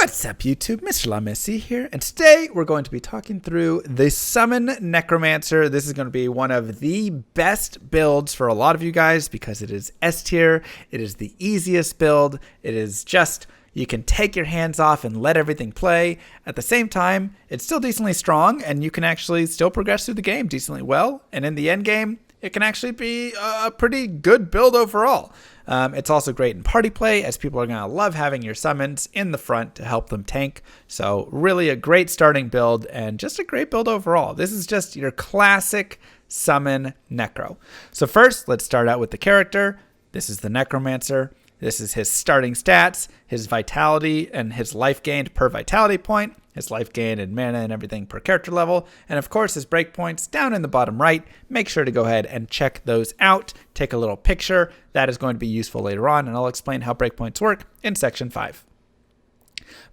What's up, YouTube? Mr. Llama here, and today we're going to be talking through the Summon Necromancer. This is going to be one of the best builds for a lot of you guys because it is S tier. It is the easiest build. It is just, you can take your hands off and let everything play. At the same time, it's still decently strong, and you can actually still progress through the game decently well. And in the end game, it can actually be a pretty good build overall. It's also great in party play, as people are going to love having your summons in the front to help them tank. So really a great starting build and just a great build overall. This is just your classic summon Necro. So first, let's start out with the character. This is the Necromancer. This is his starting stats, his vitality, and his life gained per vitality point, his life gain and mana and everything per character level, and of course his breakpoints down in the bottom right. Make sure to go ahead and check those out. Take a little picture. That is going to be useful later on, and I'll explain how breakpoints work in section 5.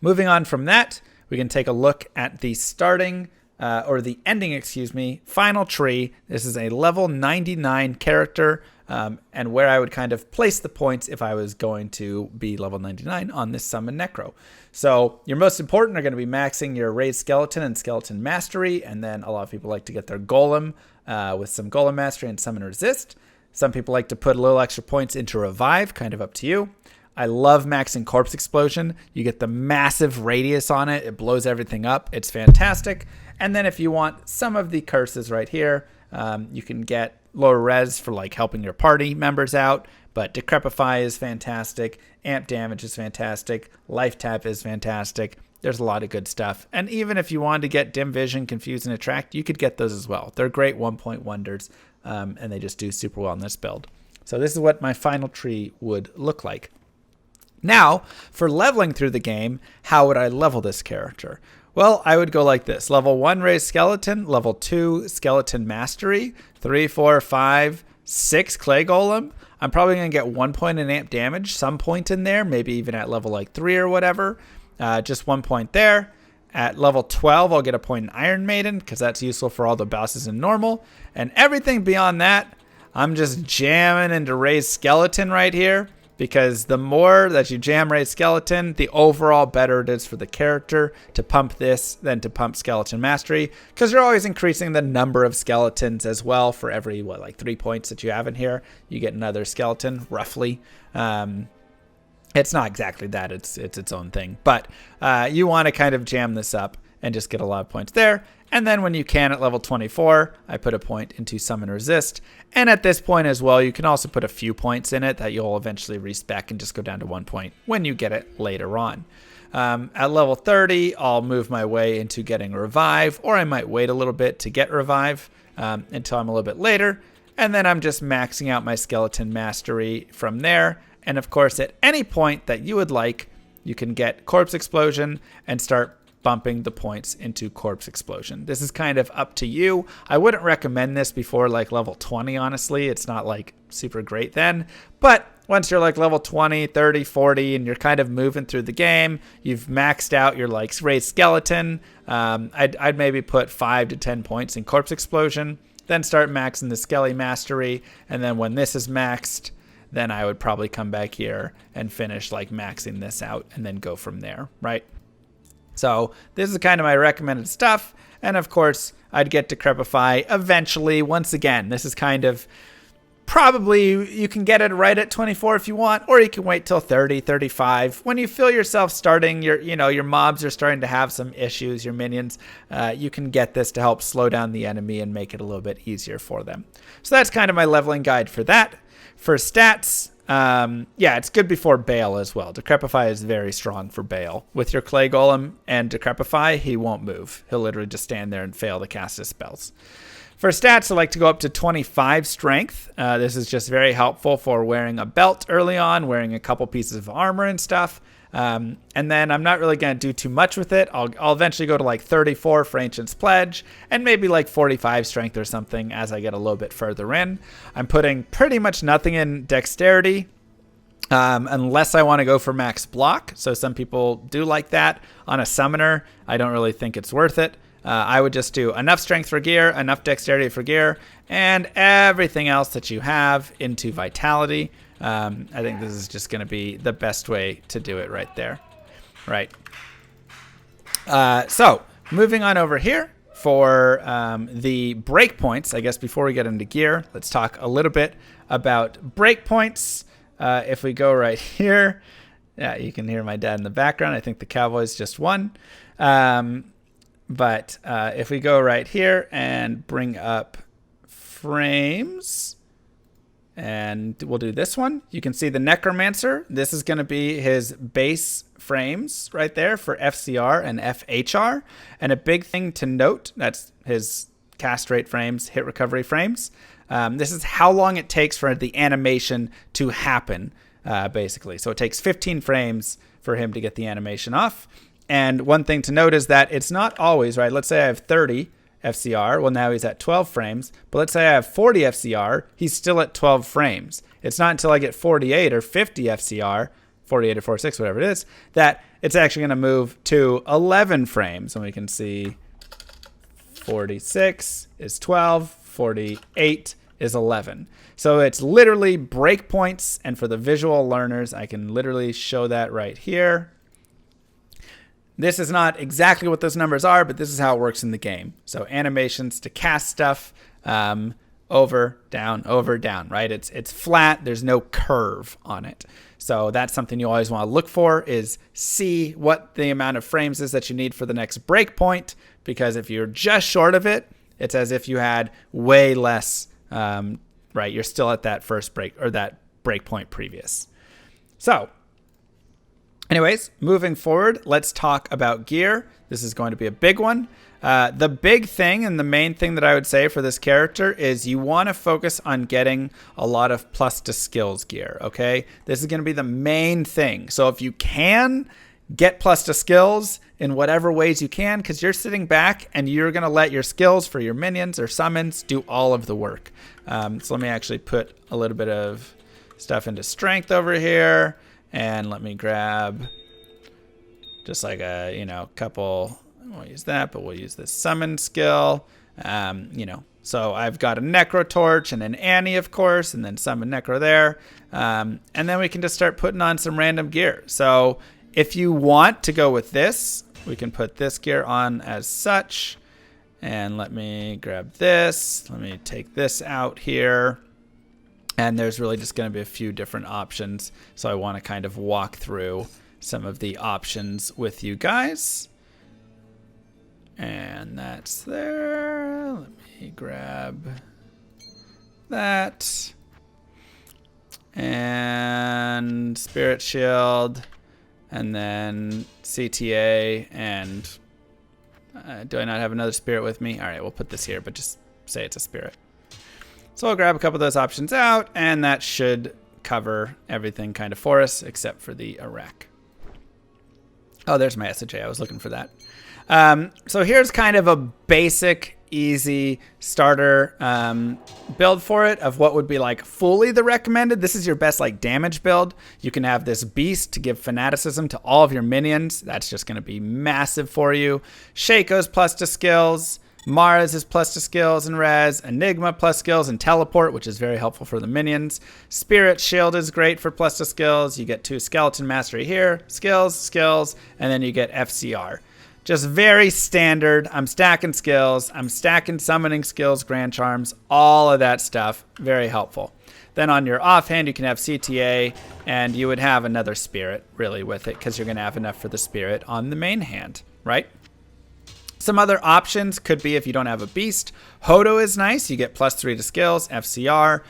Moving on from that, we can take a look at the starting, or the ending, final tree. This is a level 99 character, and where I would kind of place the points if I was going to be level 99 on this Summon Necro. So your most important are going to be maxing your Raised Skeleton and Skeleton Mastery, and then a lot of people like to get their Golem with some Golem Mastery and Summon Resist. Some people like to put a little extra points into Revive, kind of up to you. I love maxing Corpse Explosion. You get the massive radius on it. It blows everything up. It's fantastic. And then if you want some of the curses right here, you can get lower res for like helping your party members out, but Decrepify is fantastic, Amp Damage is fantastic, Life Tap is fantastic. There's a lot of good stuff. And even if you wanted to get Dim Vision, Confuse, and Attract, you could get those as well. They're great 1-point wonders, and they just do super well in this build. So this is what my final tree would look like. Now, for leveling through the game, how would I level this character? Well, I would go like this. Level 1, Raised Skeleton. Level 2, Skeleton Mastery. 3, 4, 5, 6, Clay Golem. I'm probably going to get 1 point in Amp Damage, some point in there, maybe even at level like 3 or whatever. Just 1 point there. At level 12, I'll get a point in Iron Maiden, because that's useful for all the bosses in normal. And everything beyond that, I'm just jamming into Raised Skeleton right here. Because the more that you jam Raised Skeleton, the overall better it is for the character to pump this than to pump Skeleton Mastery. Because you're always increasing the number of skeletons as well. For every, like 3 points that you have in here, you get another skeleton, roughly. It's not exactly that. It's its own thing. But you want to kind of jam this up and just get a lot of points there. And then when you can at level 24, I put a point into Summon Resist. And at this point as well, you can also put a few points in it that you'll eventually respec and just go down to 1 point when you get it later on. At level 30, I'll move my way into getting Revive, or I might wait a little bit to get Revive until I'm a little bit later. And then I'm just maxing out my Skeleton Mastery from there. And of course, at any point that you would like, you can get Corpse Explosion and start bumping the points into Corpse Explosion. This is kind of up to you. I wouldn't recommend this before like level 20, honestly. It's not like super great then. But once you're like level 20, 30, 40, and you're kind of moving through the game, you've maxed out your like Raised Skeleton, I'd maybe put 5 to 10 points in Corpse Explosion, then start maxing the Skelly Mastery, and then when this is maxed, then I would probably come back here and finish like maxing this out and then go from there, right? So this is kind of my recommended stuff. And of course, I'd get Decrepify eventually. Once again, this is kind of probably, you can get it right at 24 if you want, or you can wait till 30, 35. When you feel yourself starting, your mobs are starting to have some issues, your minions, you can get this to help slow down the enemy and make it a little bit easier for them. So that's kind of my leveling guide for that. For stats, it's good before Bale as well. Decrepify is very strong for Bale. With your Clay Golem and Decrepify, he won't move. He'll literally just stand there and fail to cast his spells. For stats, I like to go up to 25 strength. This is just very helpful for wearing a belt early on, wearing a couple pieces of armor and stuff. And then I'm not really going to do too much with it. I'll eventually go to like 34 for Ancient's Pledge and maybe like 45 strength or something as I get a little bit further in. I'm putting pretty much nothing in Dexterity unless I want to go for max block. So some people do like that. On a summoner, I don't really think it's worth it. I would just do enough strength for gear, enough dexterity for gear, and everything else that you have into vitality. I think this is just going to be the best way to do it right there. Right. So moving on over here for the breakpoints, I guess before we get into gear, let's talk a little bit about breakpoints. If we go right here, yeah, you can hear my dad in the background. I think the Cowboys just won. But if we go right here and bring up frames, and we'll do this one, you can see the Necromancer. This is going to be his base frames right there for FCR and FHR. And a big thing to note, that's his cast rate frames, hit recovery frames. This is how long it takes for the animation to happen, basically. So it takes 15 frames for him to get the animation off. And one thing to note is that it's not always, right? Let's say I have 30 FCR. Well, now he's at 12 frames. But let's say I have 40 FCR. He's still at 12 frames. It's not until I get 48 or 50 FCR, 48 or 46, whatever it is, that it's actually going to move to 11 frames. And we can see 46 is 12, 48 is 11. So it's literally breakpoints. And for the visual learners, I can literally show that right here. This is not exactly what those numbers are, but this is how it works in the game. So animations to cast stuff, over, down, right? It's flat. There's no curve on it. So that's something you always want to look for, is see what the amount of frames is that you need for the next breakpoint, because if you're just short of it, it's as if you had way less, right? You're still at that first break or that breakpoint previous. So anyways, moving forward, let's talk about gear. This is going to be a big one. The big thing and the main thing that I would say for this character is you want to focus on getting a lot of plus to skills gear, okay? This is going to be the main thing. So if you can, get plus to skills in whatever ways you can, because you're sitting back and you're going to let your skills for your minions or summons do all of the work. So let me actually put a little bit of stuff into strength over here. And let me grab just like a, couple, we'll use that, but we'll use this summon skill, so I've got a Necro Torch and an Annie, of course, and then summon Necro there. And then we can just start putting on some random gear. So if you want to go with this, we can put this gear on as such. And let me grab this. Let me take this out here. And there's really just going to be a few different options. So I want to kind of walk through some of the options with you guys. And that's there. Let me grab that. And Spirit Shield. And then CTA. And do I not have another Spirit with me? All right, we'll put this here, but just say it's a Spirit. So I'll grab a couple of those options out, and that should cover everything kind of for us, except for the Iraq. Oh, there's my SHA. I was looking for that. So here's kind of a basic, easy starter build for it of what would be like fully the recommended. This is your best like damage build. You can have this beast to give fanaticism to all of your minions. That's just going to be massive for you. Shaco's plus to skills. Mara's is plus to skills and res. Enigma plus skills and teleport, which is very helpful for the minions. Spirit Shield is great for plus to skills. You get 2 skeleton mastery here. Skills, and then you get FCR. Just very standard. I'm stacking skills. I'm stacking summoning skills, grand charms, all of that stuff. Very helpful. Then on your offhand, you can have CTA, and you would have another spirit really with it, because you're going to have enough for the spirit on the main hand, right? Some other options could be if you don't have a beast. Hodo is nice. You get +3 to skills, FCR,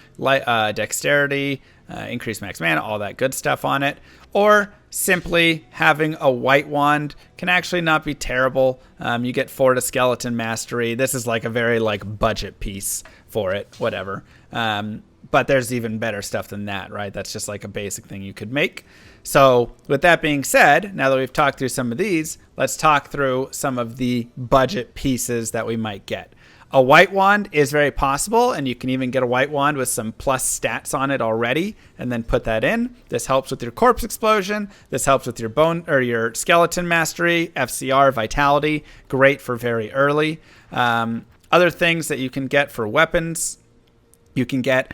dexterity, increased max mana, all that good stuff on it. Or simply having a white wand can actually not be terrible. You get 4 to skeleton mastery. This is like a very like budget piece for it, whatever. But there's even better stuff than that, right? That's just like a basic thing you could make. So with that being said, now that we've talked through some of these, let's talk through some of the budget pieces that we might get. A white wand is very possible, and you can even get a white wand with some plus stats on it already, and then put that in. This helps with your corpse explosion. This helps with your bone or your skeleton mastery, FCR, vitality. Great for very early. Other things that you can get for weapons, you can get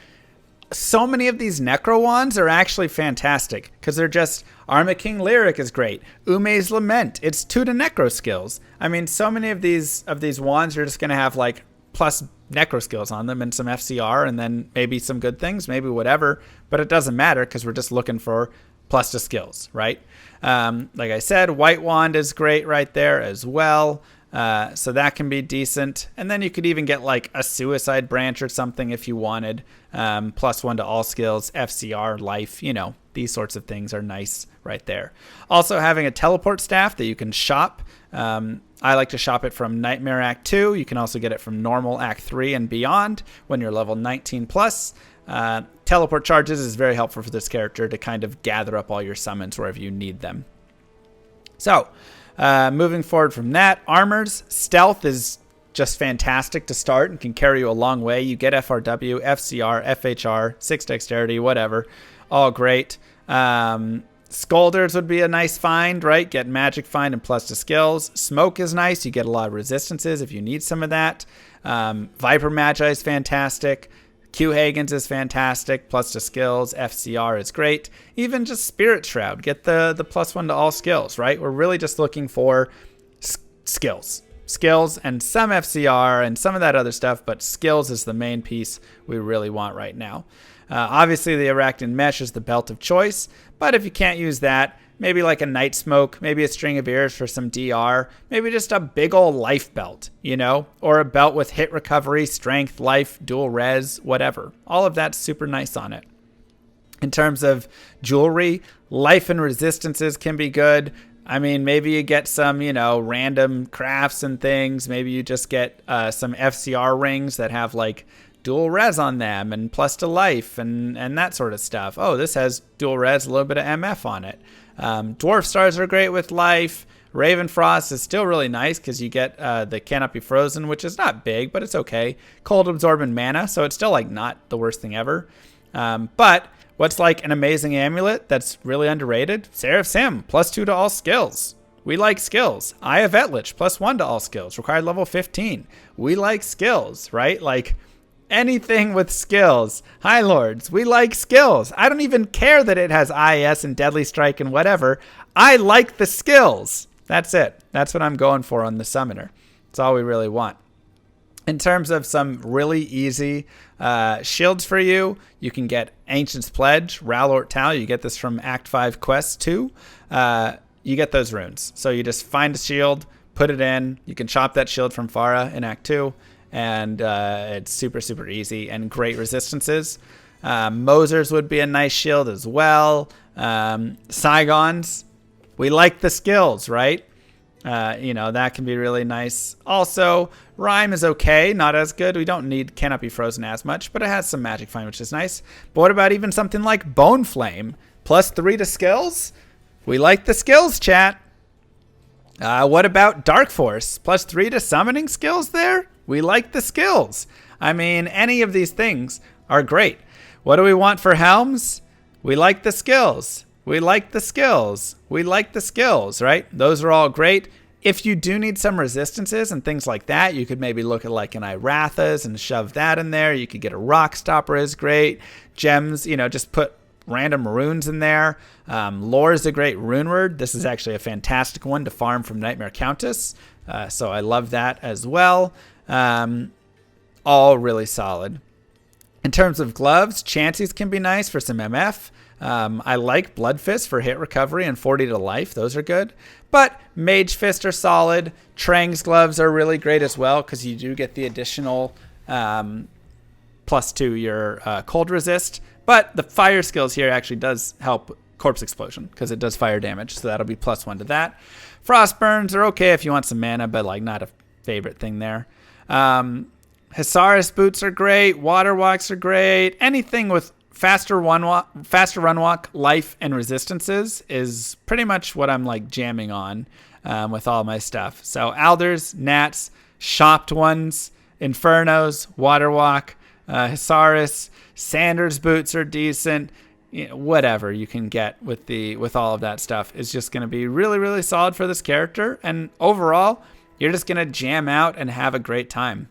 so many of these Necro wands are actually fantastic because they're just Arma King Lyric is great. Ume's Lament. It's 2 to Necro skills. I mean, so many of these wands are just going to have like plus Necro skills on them and some FCR and then maybe some good things, maybe whatever. But it doesn't matter because we're just looking for plus to skills, right? Like I said, White Wand is great right there as well. So that can be decent. And then you could even get like a Suicide Branch or something if you wanted. +1 to all skills, FCR, life, you know, these sorts of things are nice right there. Also having a teleport staff that you can shop. I like to shop it from Nightmare Act 2. You can also get it from normal Act 3 and beyond when you're level 19 plus. Teleport charges is very helpful for this character to kind of gather up all your summons wherever you need them. So, moving forward from that, armors. Stealth is just fantastic to start and can carry you a long way. You get FRW, FCR, FHR, 6 dexterity, whatever. All great. Scolders would be a nice find, right? Get magic find and plus to skills. Smoke is nice. You get a lot of resistances if you need some of that. Viper Magi is fantastic. Q Hagen's is fantastic. Plus to skills. FCR is great. Even just Spirit Shroud. Get the +1 to all skills, right? We're really just looking for skills. Skills and some FCR and some of that other stuff, but skills is the main piece we really want right now. Obviously, the Arachnid Mesh is the belt of choice, but if you can't use that, maybe like a Night Smoke, maybe a String of Ears for some DR, maybe just a big old life belt, you know, or a belt with hit recovery, strength, life, dual res, whatever. All of that's super nice on it. In terms of jewelry, life and resistances can be good. I mean, maybe you get some, you know, random crafts and things. Maybe you just get some FCR rings that have like dual res on them and plus to life and that sort of stuff. Oh, this has dual res, a little bit of MF on it. Dwarf stars are great with life. Raven Frost is still really nice because you get the Cannot Be Frozen, which is not big, but it's okay. Cold Absorbent Mana, so it's still like not the worst thing ever. But what's like an amazing amulet that's really underrated? Seraph Sim, +2 to all skills. We like skills. Eye of Etlich, +1 to all skills. Required level 15. We like skills, right? Like anything with skills. High Lords, we like skills. I don't even care that it has IS and Deadly Strike and whatever. I like the skills. That's it. That's what I'm going for on the Summoner. That's all we really want. In terms of some really easy shields for you, you can get Ancient's Pledge, Ralort Tal. You get this from Act 5 Quest 2. You get those runes. So you just find a shield, put it in. You can chop that shield from Farah in Act 2. And it's super, super easy and great resistances. Mosers would be a nice shield as well. Saigons, we like the skills, right? You know, that can be really nice. Also, Rhyme is okay, not as good. We don't need Cannot Be Frozen as much, but it has some magic find, which is nice. But what about even something like Bone Flame? +3 to skills? We like the skills, chat. What about Dark Force? +3 to summoning skills there? We like the skills. I mean, any of these things are great. What do we want for Helms? We like the skills. We like the skills. We like the skills, right? Those are all great. If you do need some resistances and things like that, you could maybe look at like an Irathas and shove that in there. You could get a Rock Stopper is great. Gems, you know, just put random runes in there. Lore is a great rune word. This is actually a fantastic one to farm from Nightmare Countess. So I love that as well. All really solid. In terms of gloves, Chancy's can be nice for some MF. I like Blood Fist for hit recovery and 40 to life. Those are good. But Mage Fist are solid. Trang's gloves are really great as well because you do get the additional +2 your cold resist. But the fire skills here actually does help Corpse Explosion because it does fire damage. So that'll be +1 to that. Frost Burns are okay if you want some mana, but like not a favorite thing there. Hisaris boots are great. Water walks are great. Anything with faster run walk, life, and resistances is pretty much what I'm like jamming on with all my stuff. So Alders, Nats, Shopped Ones, Infernos, Water walk, Hisaris, Sanders boots are decent. You know, whatever you can get with all of that stuff is just going to be really, really solid for this character. And overall, you're just going to jam out and have a great time.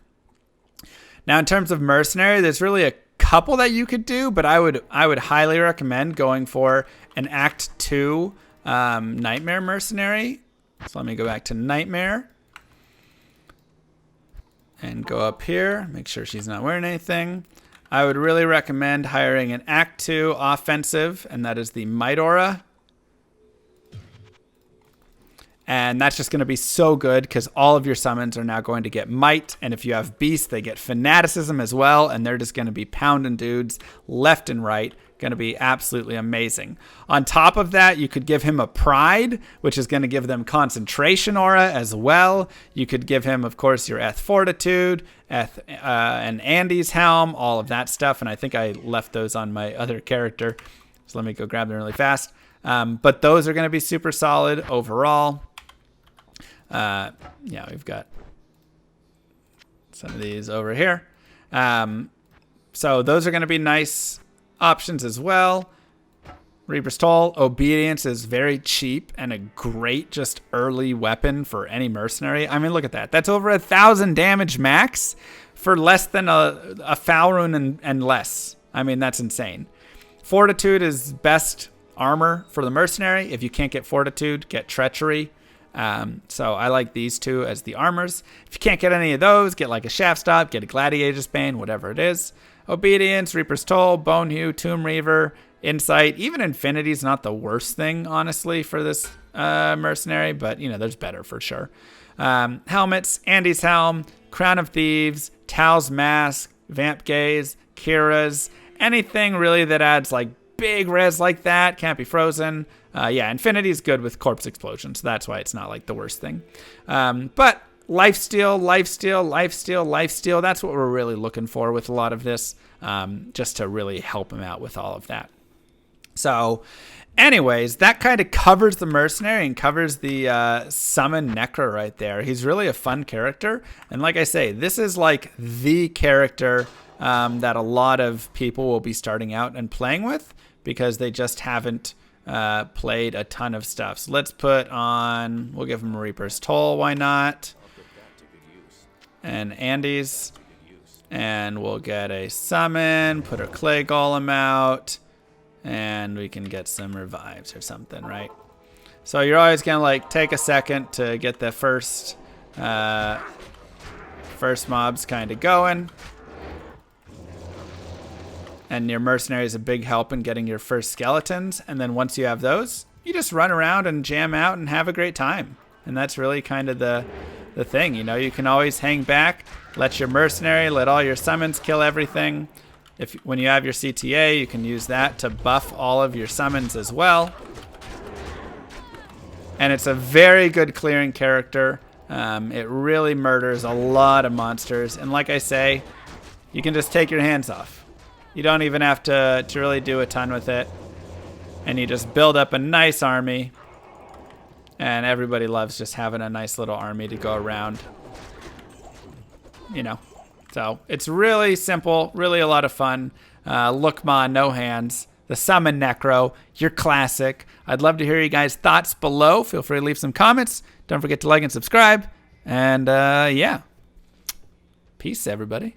Now, in terms of Mercenary, there's really a couple that you could do, but I would highly recommend going for an Act 2 Nightmare Mercenary. So let me go back to Nightmare and go up here. Make sure she's not wearing anything. I would really recommend hiring an Act 2 offensive, and that is the Might Aura. And that's just going to be so good because all of your summons are now going to get Might. And if you have Beast, they get Fanaticism as well. And they're just going to be pounding dudes left and right. Going to be absolutely amazing. On top of that, you could give him a Pride, which is going to give them Concentration Aura as well. You could give him, of course, your Eth Fortitude, and Andy's Helm, all of that stuff. And I think I left those on my other character. So let me go grab them really fast. But those are going to be super solid overall. Yeah, we've got some of these over here. So those are going to be nice options as well. Reaper's Toll. Obedience is very cheap and a great just early weapon for any mercenary. I mean, look at that. That's over 1,000 damage max for less than a foul rune and less. I mean, that's insane. Fortitude is best armor for the mercenary. If you can't get Fortitude, get Treachery. So I like these two as the armors. If you can't get any of those, get like a Shaft Stop, get a Gladiator's Bane, whatever it is. Obedience, Reaper's Toll, Bone Hew, Tomb Reaver, Insight. Even Infinity is not the worst thing, honestly, for this mercenary, but, you know, there's better for sure. Helmets, Andy's Helm, Crown of Thieves, Tal's Mask, Vamp Gaze, Kira's, anything really that adds like big res like that, can't be frozen. Yeah, Infinity is good with Corpse Explosion, so that's why it's not like the worst thing. But Lifesteal, that's what we're really looking for with a lot of this, just to really help him out with all of that. So anyways, that kind of covers the mercenary and covers the summon Necro right there. He's really a fun character. And like I say, this is like the character that a lot of people will be starting out and playing with because they just haven't played a ton of stuff. So let's put on, we'll give him Reaper's Toll, why not? And Andy's. And we'll get a summon, put a Clay Golem out, and we can get some revives or something, right? So you're always gonna like take a second to get the first mobs kind of going. And your mercenary is a big help in getting your first skeletons. And then once you have those, you just run around and jam out and have a great time. And that's really kind of the thing. You know, you can always hang back, let your mercenary, let all your summons kill everything. When you have your CTA, you can use that to buff all of your summons as well. And it's a very good clearing character. It really murders a lot of monsters. And like I say, you can just take your hands off. You don't even have to really do a ton with it. And you just build up a nice army. And everybody loves just having a nice little army to go around. You know. So it's really simple, really a lot of fun. Llama, no hands. The Summon Necro, your classic. I'd love to hear you guys' thoughts below. Feel free to leave some comments. Don't forget to like and subscribe. And yeah. Peace, everybody.